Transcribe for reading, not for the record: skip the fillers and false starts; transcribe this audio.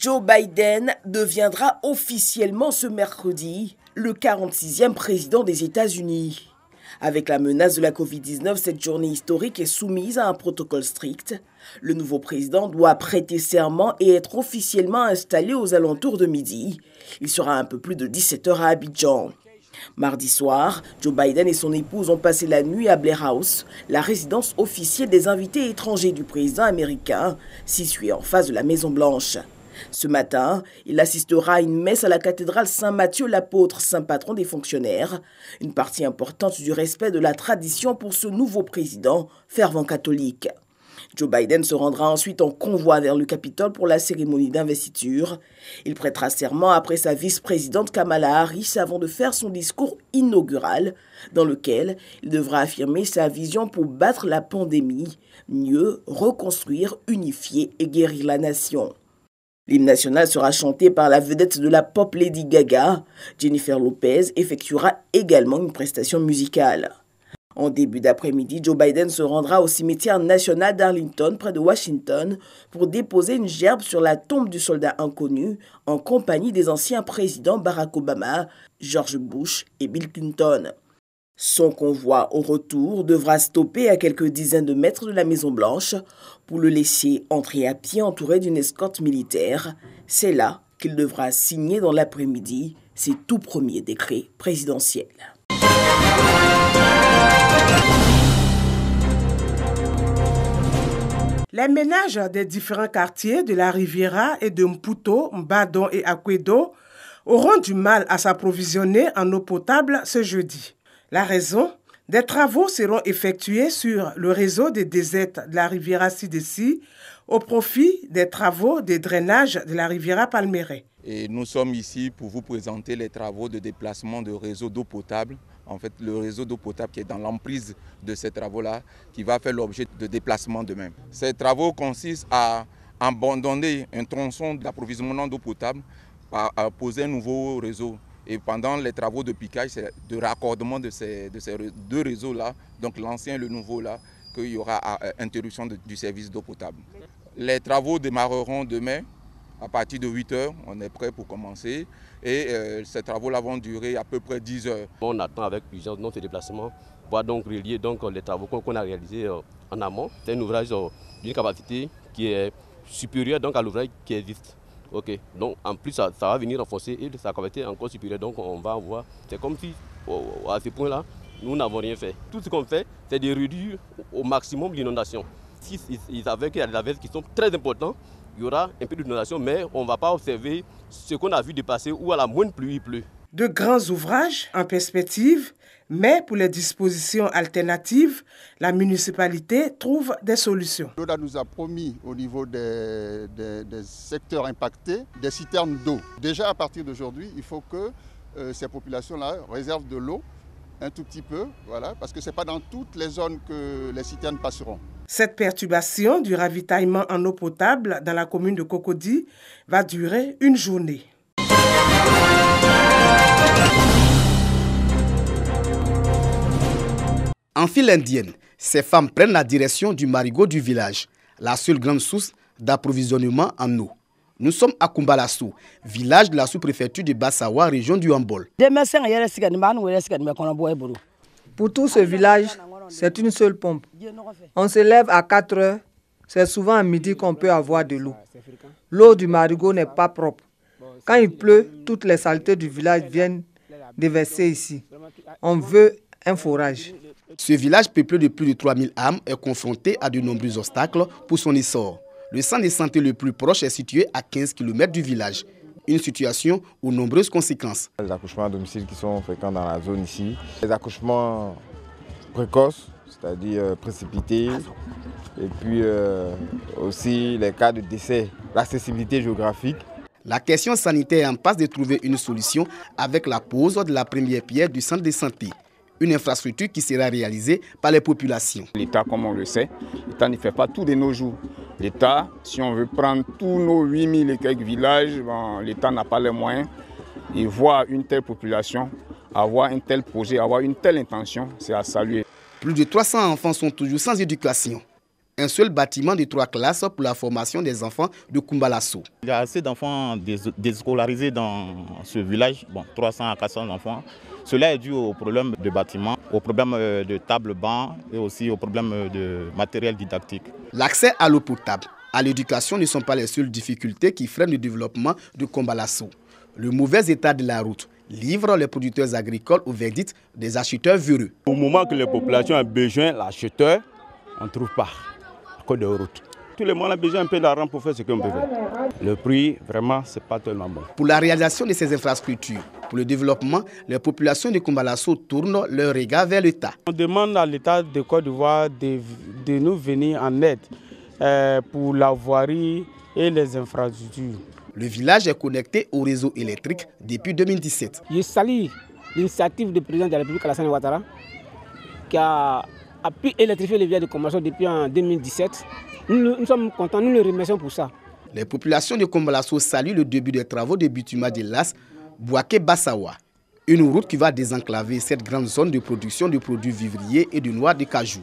Joe Biden deviendra officiellement ce mercredi le 46e président des États-Unis. Avec la menace de la Covid-19, cette journée historique est soumise à un protocole strict. Le nouveau président doit prêter serment et être officiellement installé aux alentours de midi. Il sera un peu plus de 17 h à Abidjan. Mardi soir, Joe Biden et son épouse ont passé la nuit à Blair House, la résidence officielle des invités étrangers du président américain, située en face de la Maison-Blanche. Ce matin, il assistera à une messe à la cathédrale Saint-Matthieu l'apôtre, saint patron des fonctionnaires, une partie importante du respect de la tradition pour ce nouveau président, fervent catholique. Joe Biden se rendra ensuite en convoi vers le Capitole pour la cérémonie d'investiture. Il prêtera serment après sa vice-présidente Kamala Harris avant de faire son discours inaugural, dans lequel il devra affirmer sa vision pour battre la pandémie, mieux reconstruire, unifier et guérir la nation. L'hymne national sera chanté par la vedette de la pop Lady Gaga. Jennifer Lopez effectuera également une prestation musicale. En début d'après-midi, Joe Biden se rendra au cimetière national d'Arlington, près de Washington, pour déposer une gerbe sur la tombe du soldat inconnu, en compagnie des anciens présidents Barack Obama, George Bush et Bill Clinton. Son convoi au retour devra stopper à quelques dizaines de mètres de la Maison-Blanche pour le laisser entrer à pied entouré d'une escorte militaire. C'est là qu'il devra signer dans l'après-midi ses tout premiers décrets présidentiels. Les ménages des différents quartiers de la Riviera et de Mputo, Mbadon et Akwedo auront du mal à s'approvisionner en eau potable ce jeudi. La raison, des travaux seront effectués sur le réseau des déserts de la Riviera Sidessi au profit des travaux de drainage de la Riviera Palmeraie. Et nous sommes ici pour vous présenter les travaux de déplacement de réseau d'eau potable. En fait, le réseau d'eau potable qui est dans l'emprise de ces travaux-là, qui va faire l'objet de déplacement demain. Ces travaux consistent à abandonner un tronçon d'approvisionnement d'eau potable, à poser un nouveau réseau. Et pendant les travaux de piquage, c'est de raccordement de ces deux réseaux-là, donc l'ancien et le nouveau-là, qu'il y aura interruption du service d'eau potable. Les travaux démarreront demain à partir de 8 h. On est prêt pour commencer. Et ces travaux-là vont durer à peu près 10 heures. On attend avec plusieurs notre déplacement pour donc relier les travaux qu'on a réalisés en amont. C'est un ouvrage d'une capacité qui est supérieure donc, à l'ouvrage qui existe. Ok, donc en plus ça va venir renforcer et sa capacité est encore supérieure, donc on va voir. C'est comme si à ce point-là, nous n'avons rien fait. Tout ce qu'on fait, c'est de réduire au maximum l'inondation. Si ils savaient qu'il y a des averses qui sont très importantes, il y aura un peu d'inondation, mais on ne va pas observer ce qu'on a vu dépasser où à la moindre pluie il pleut. De grands ouvrages en perspective, mais pour les dispositions alternatives, la municipalité trouve des solutions. L'ODA nous a promis au niveau des secteurs impactés des citernes d'eau. Déjà à partir d'aujourd'hui, il faut que ces populations-là réservent de l'eau un tout petit peu, voilà, parce que ce n'est pas dans toutes les zones que les citernes passeront. Cette perturbation du ravitaillement en eau potable dans la commune de Cocody va durer une journée. En file indienne, ces femmes prennent la direction du marigot du village, la seule grande source d'approvisionnement en eau. Nous sommes à Kumbalassou, village de la sous-préfecture de Bassawa, région du Hambol. Pour tout ce village, c'est une seule pompe. On se lève à 4 heures, c'est souvent à midi qu'on peut avoir de l'eau. L'eau du marigot n'est pas propre. Quand il pleut, toutes les saletés du village viennent déverser ici. On veut un forage. Ce village peuplé de plus de 3000 âmes est confronté à de nombreux obstacles pour son essor. Le centre de santé le plus proche est situé à 15 km du village. Une situation aux nombreuses conséquences. Les accouchements à domicile qui sont fréquents dans la zone ici. Les accouchements précoces, c'est-à-dire précipités. Et puis aussi les cas de décès, l'accessibilité géographique. La question sanitaire est en passe de trouver une solution avec la pose de la première pierre du centre de santé. Une infrastructure qui sera réalisée par les populations. L'État, comme on le sait, l'État ne fait pas tout de nos jours. L'État, si on veut prendre tous nos 8000 et quelques villages, l'État n'a pas les moyens. Et voir une telle population, avoir un tel projet, avoir une telle intention, c'est à saluer. Plus de 300 enfants sont toujours sans éducation. un seul bâtiment de 3 classes pour la formation des enfants de Kumbalasso. Il y a assez d'enfants déscolarisés dans ce village, 300 à 400 enfants. Cela est dû au problème de bâtiments, au problème de table-banc et aussi au problème de matériel didactique. L'accès à l'eau potable, à l'éducation ne sont pas les seules difficultés qui freinent le développement de Kumbalasso. Le mauvais état de la route livre les producteurs agricoles au verdict des acheteurs véreux. Au moment que les populations ont besoin l'acheteur, on ne trouve pas à cause de route. Tout le monde a besoin un peu d'argent pour faire ce qu'on peut faire. Le prix, vraiment, ce n'est pas tellement bon. Pour la réalisation de ces infrastructures, pour le développement, les populations de Kumbalasso tournent leur regard vers l'État. On demande à l'État de Côte d'Ivoire de nous venir en aide pour la voirie et les infrastructures. Le village est connecté au réseau électrique depuis 2017. Je salue l'initiative du président de la République, Alassane Ouattara, qui a pu électrifier le village de Kumbalasso depuis en 2017. Nous sommes contents, nous le remercions pour ça. Les populations de Kumbalasso saluent le début des travaux de bitume de l'As Bouaké-Bassawa. Une route qui va désenclaver cette grande zone de production de produits vivriers et de noix de cajou.